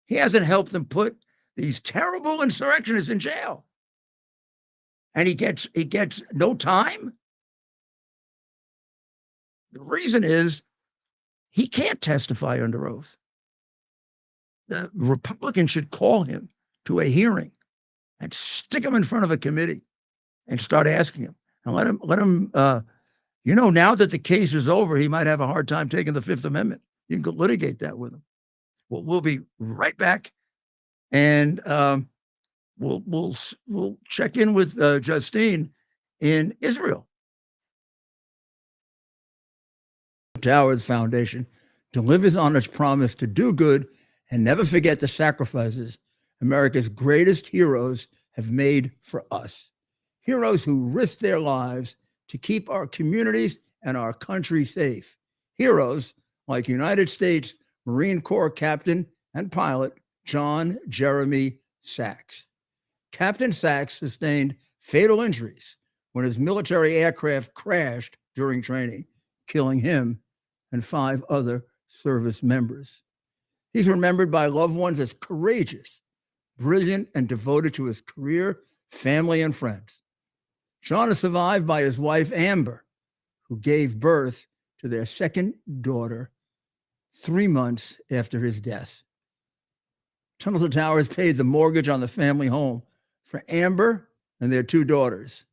He hasn't helped them put these terrible insurrectionists in jail. And he gets no time. The reason is he can't testify under oath. The Republicans should call him to a hearing and stick him in front of a committee and start asking him and let him, now that the case is over, he might have a hard time taking the Fifth Amendment. You can go litigate that with him. Well, we'll be right back. And we'll check in with Justine in Israel. Towers Foundation delivers on its promise to do good and never forget the sacrifices America's greatest heroes have made for us. Heroes who risked their lives to keep our communities and our country safe. Heroes like United States Marine Corps Captain and pilot John Jeremy Sachs. Captain Sachs sustained fatal injuries when his military aircraft crashed during training, killing him and 5 other service members. He's remembered by loved ones as courageous, brilliant, and devoted to his career, family, and friends. Sean is survived by his wife, Amber, who gave birth to their second daughter 3 months after his death. Tunnel to Towers paid the mortgage on the family home for Amber and their 2 daughters.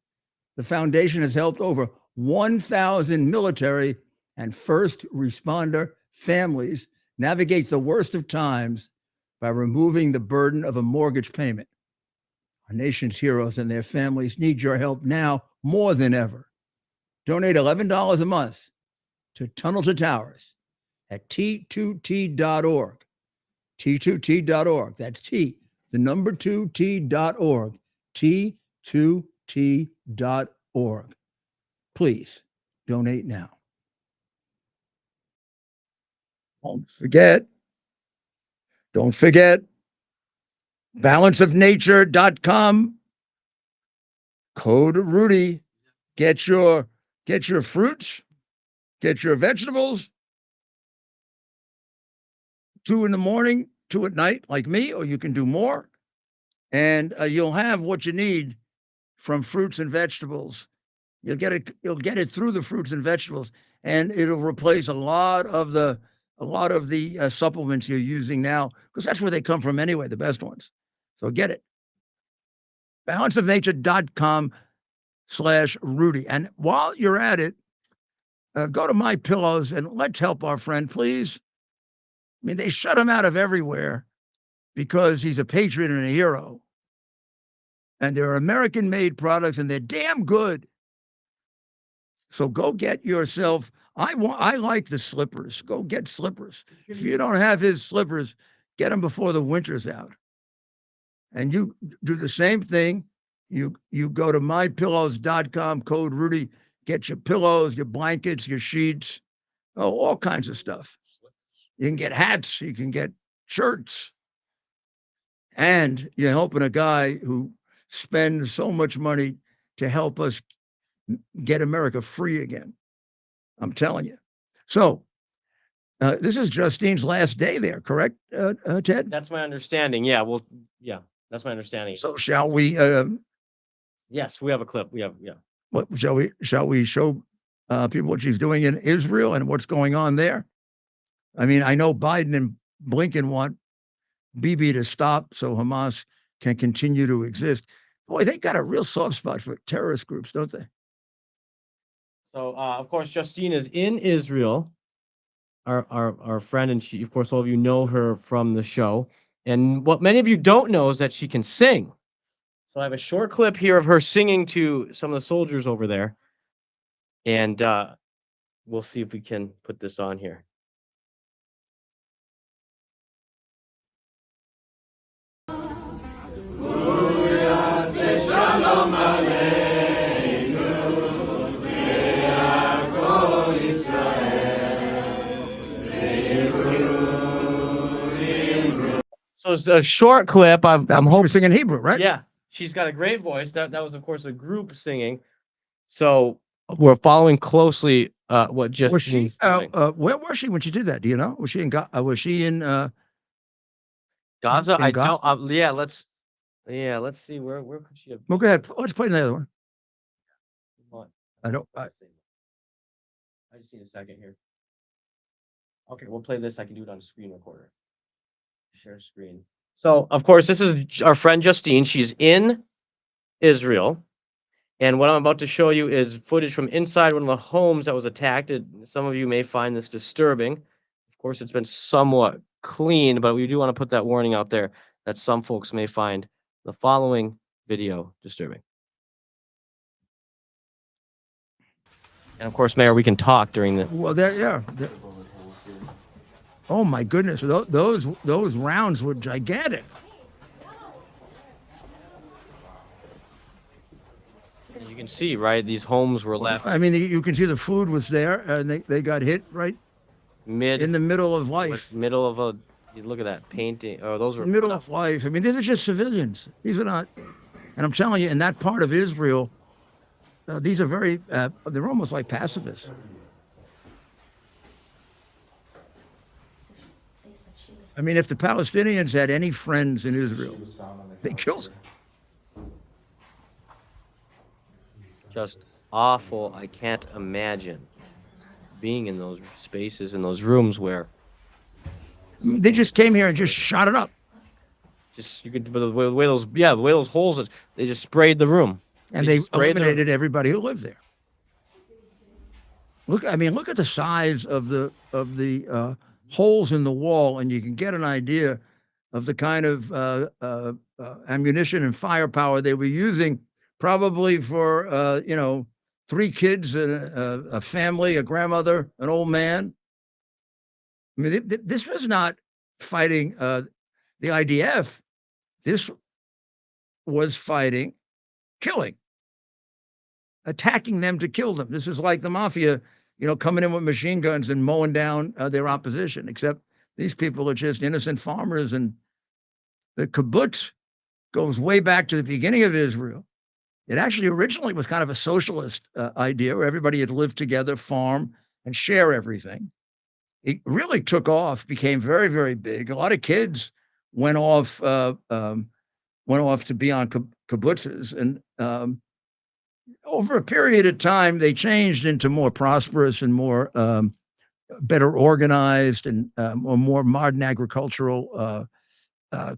The foundation has helped over 1,000 military and first responder families navigate the worst of times by removing the burden of a mortgage payment. Our nation's heroes and their families need your help now more than ever. Donate $11 a month to Tunnel to Towers at T2T.org. T2T.org. That's T, the number 2T.org. T2T.org. Please donate now. Don't forget, balanceofnature.com. Code Rudy. Get your fruits, get your vegetables. 2 in the morning, 2 at night, like me, or you can do more. And you'll have what you need from fruits and vegetables. You'll get it through the fruits and vegetables, and it'll replace a lot of the supplements you're using now, because that's where they come from anyway, the best ones. So get it. balanceofnature.com/Rudy. And while you're at it, go to My Pillows and let's help our friend, please. I mean, they shut him out of everywhere because he's a patriot and a hero. And they're American-made products, and they're damn good. So go get yourself. I like the slippers. Go get slippers. If you don't have his slippers, get them before the winter's out. And you do the same thing. You go to mypillows.com, code Rudy. Get your pillows, your blankets, your sheets, all kinds of stuff. You can get hats. You can get shirts. And you're helping a guy who spends so much money to help us get America free again. I'm telling you. So this is Justine's last day there, correct, Ted? That's my understanding. Yeah, that's my understanding. So shall we? Yes, we have a clip. We have, yeah. What shall we show people what she's doing in Israel and what's going on there? I mean, I know Biden and Blinken want Bibi to stop so Hamas can continue to exist. Boy, they got a real soft spot for terrorist groups, don't they? So, of course, Justine is in Israel, our friend, and she, of course, all of you know her from the show. And what many of you don't know is that she can sing. So I have a short clip here of her singing to some of the soldiers over there. And we'll see if we can put this on here. So it's a short clip. I'm hoping singing Hebrew, right? Yeah, she's got a great voice. That was, of course, a group singing. So we're following closely what Justine's doing. Where was she when she did that? Do you know? Was she in Gaza? Gaza? I Gaza? don't. Let's see. Where could she have? Well, go ahead. Let's play another one. What? I just need a second here. Okay, we'll play this. I can do it on a screen recorder. Share screen. So, of course, this is our friend Justine. She's in Israel. And what I'm about to show you is footage from inside one of the homes that was attacked. Some of you may find this disturbing. Of course, it's been somewhat clean, but we do want to put that warning out there that some folks may find the following video disturbing. And of course, Mayor, we can talk during the. Well, oh my goodness, those rounds were gigantic. You can see, right? These homes were left. I mean, you can see the food was there, and they got hit right in the middle of life. Middle of a. Look at that painting. Oh, those were middle of life. I mean, these are just civilians. These are not. And I'm telling you, in that part of Israel, these are very. They're almost like pacifists. I mean, if the Palestinians had any friends in Israel, they killed them. just awful. I can't imagine being in those spaces, in those rooms where They just came here and just shot it up. just you could the way those holes they just sprayed the room. And they just sprayed the room. eliminated everybody who lived there. Look at the size of the holes in the wall, and you can get an idea of the kind of ammunition and firepower they were using, probably for 3 kids, a family, a grandmother, an old man. I mean, this was not fighting the IDF. This was fighting, killing, attacking them to kill them. This is like the mafia, coming in with machine guns and mowing down their opposition, except these people are just innocent farmers. And the kibbutz goes way back to the beginning of Israel. It actually originally was kind of a socialist idea where everybody had lived together, farm, and share everything. It really took off, became very, very big. A lot of kids went off to be on kibbutzes, and over a period of time, they changed into more prosperous and more better organized and more modern agricultural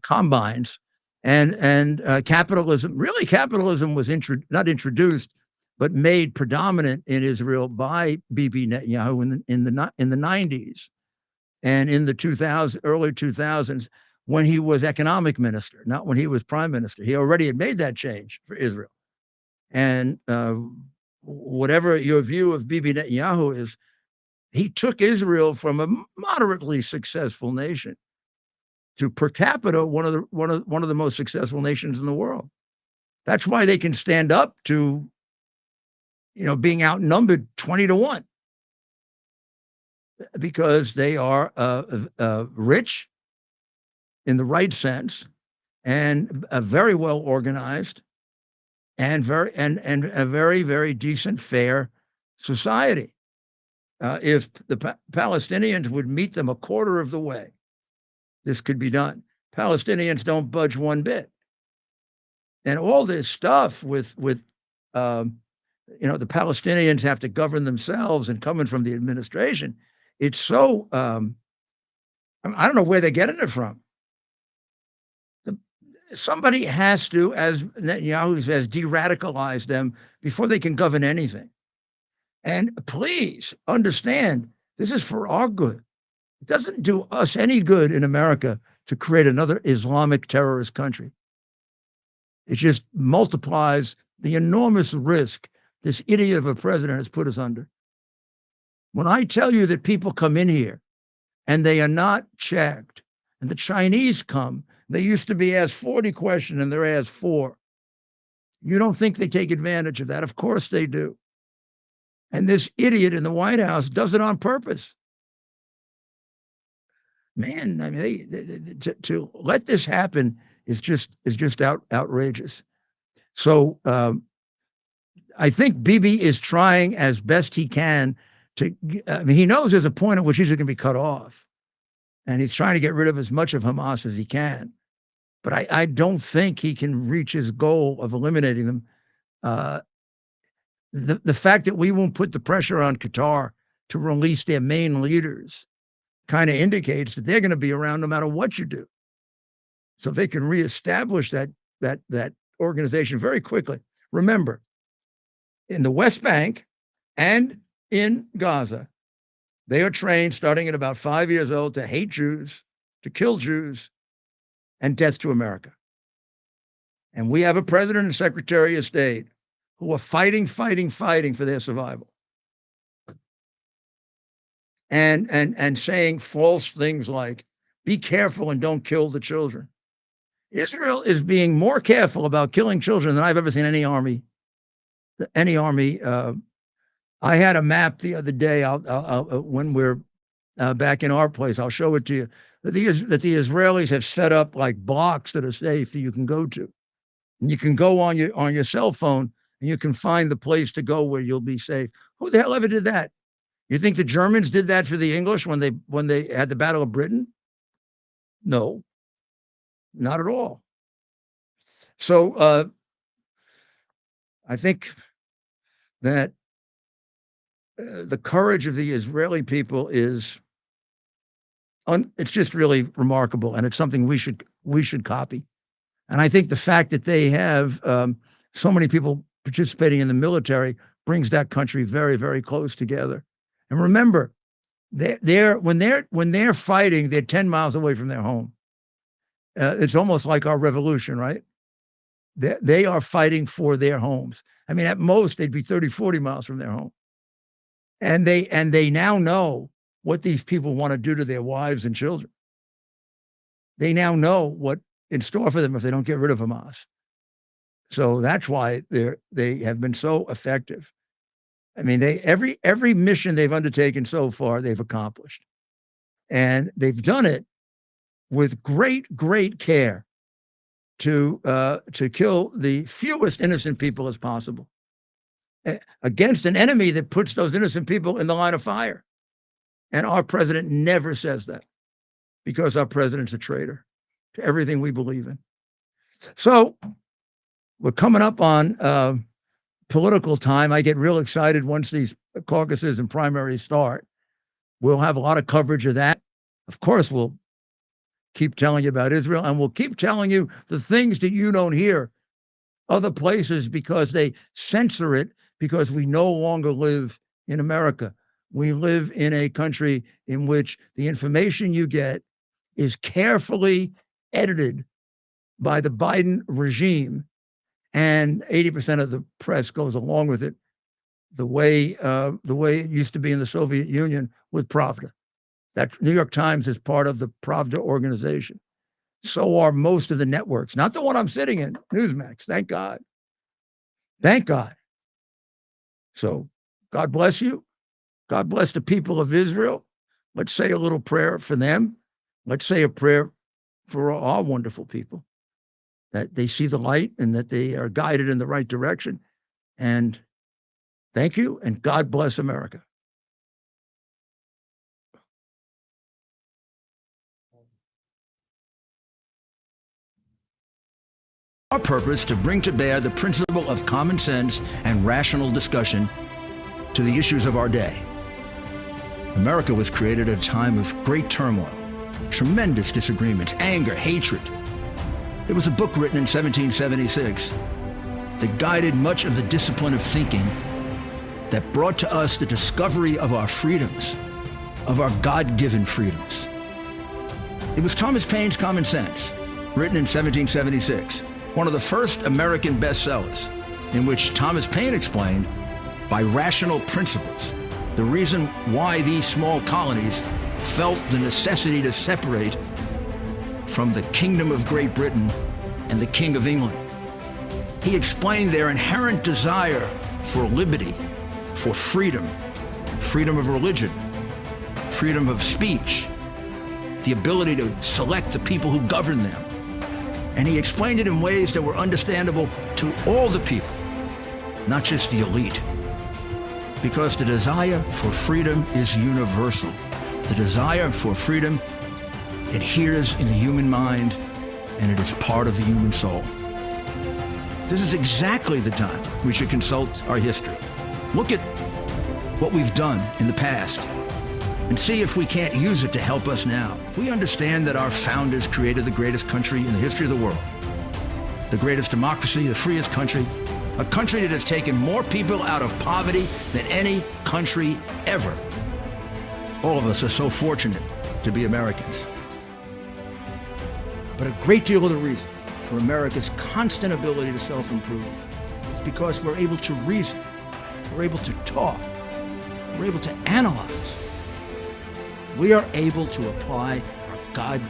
combines. And capitalism was not introduced, but made predominant in Israel by Bibi Netanyahu in the 90s and in the early 2000s, when he was economic minister, not when he was prime minister. He already had made that change for Israel. And whatever your view of Bibi Netanyahu is, he took Israel from a moderately successful nation to per capita one of the most successful nations in the world. That's why they can stand up to, being outnumbered 20-1, because they are rich in the right sense and very well organized and a very, very decent, fair society. If the Palestinians would meet them a quarter of the way, this could be done. Palestinians don't budge one bit. And all this stuff with the Palestinians have to govern themselves, and coming from the administration, it's so, I don't know where they're getting it from. Somebody has to, as Netanyahu says, de-radicalize them before they can govern anything. And please understand, this is for our good. It doesn't do us any good in America to create another Islamic terrorist country. It just multiplies the enormous risk this idiot of a president has put us under. When I tell you that people come in here and they are not checked, and the Chinese come, they used to be asked 40 questions and they're asked 4. You don't think they take advantage of that? Of course they do. And this idiot in the White House does it on purpose. Man, I mean, to let this happen is just outrageous. So I think Bibi is trying as best he can to. I mean, he knows there's a point at which he's going to be cut off, and he's trying to get rid of as much of Hamas as he can. But I don't think he can reach his goal of eliminating them. The fact that we won't put the pressure on Qatar to release their main leaders kind of indicates that they're going to be around no matter what you do. So they can reestablish that organization very quickly. Remember, in the West Bank and in Gaza, they are trained starting at about 5 years old to hate Jews, to kill Jews, and death to America. And we have a president and secretary of state who are fighting for their survival. And saying false things like, be careful and don't kill the children. Israel is being more careful about killing children than I've ever seen any army. I had a map the other day. When we're back in our place, I'll show it to you. That the Israelis have set up like blocks that are safe that you can go to. And you can go on your cell phone and you can find the place to go where you'll be safe. Who the hell ever did that? You think the Germans did that for the English when they had the Battle of Britain? No, not at all. So I think that the courage of the Israeli people is, it's just really remarkable, and it's something we should copy. And I think the fact that they have so many people participating in the military brings that country very, very close together. And remember, when they're fighting, they're 10 miles away from their home. It's almost like our revolution, right? They are fighting for their homes. I mean, at most, they'd be 30, 40 miles from their home. And they now know what these people want to do to their wives and children. They now know what's in store for them if they don't get rid of Hamas. So that's why they have been so effective. I mean, every mission they've undertaken so far, they've accomplished. And they've done it with great, great care to kill the fewest innocent people as possible against an enemy that puts those innocent people in the line of fire. And our president never says that, because our president's a traitor to everything we believe in. So we're coming up on political time. I get real excited once these caucuses and primaries start. We'll have a lot of coverage of that. Of course, we'll keep telling you about Israel, and we'll keep telling you the things that you don't hear other places because they censor it, because we no longer live in America. We live in a country in which the information you get is carefully edited by the Biden regime, and 80% of the press goes along with it, the way it used to be in the Soviet Union with Pravda. That New York Times is part of the Pravda organization. So are most of the networks, not the one I'm sitting in, Newsmax. Thank God. Thank God. So God bless you. God bless the people of Israel. Let's say a little prayer for them. Let's say a prayer for our wonderful people, that they see the light and that they are guided in the right direction. And thank you, and God bless America. Our purpose to bring to bear the principle of common sense and rational discussion to the issues of our day. America was created at a time of great turmoil, tremendous disagreements, anger, hatred. There was a book written in 1776 that guided much of the discipline of thinking that brought to us the discovery of our freedoms, of our God-given freedoms. It was Thomas Paine's Common Sense, written in 1776, one of the first American bestsellers, in which Thomas Paine explained, by rational principles, the reason why these small colonies felt the necessity to separate from the Kingdom of Great Britain and the King of England. He explained their inherent desire for liberty, for freedom, freedom of religion, freedom of speech, the ability to select the people who govern them. And he explained it in ways that were understandable to all the people, not just the elite. Because the desire for freedom is universal. The desire for freedom adheres in the human mind, and it is part of the human soul. This is exactly the time we should consult our history. Look at what we've done in the past and see if we can't use it to help us now. We understand that our founders created the greatest country in the history of the world, the greatest democracy, the freest country, a country that has taken more people out of poverty than any country ever. All of us are so fortunate to be Americans. But a great deal of the reason for America's constant ability to self-improve is because we're able to reason, we're able to talk, we're able to analyze. We are able to apply our God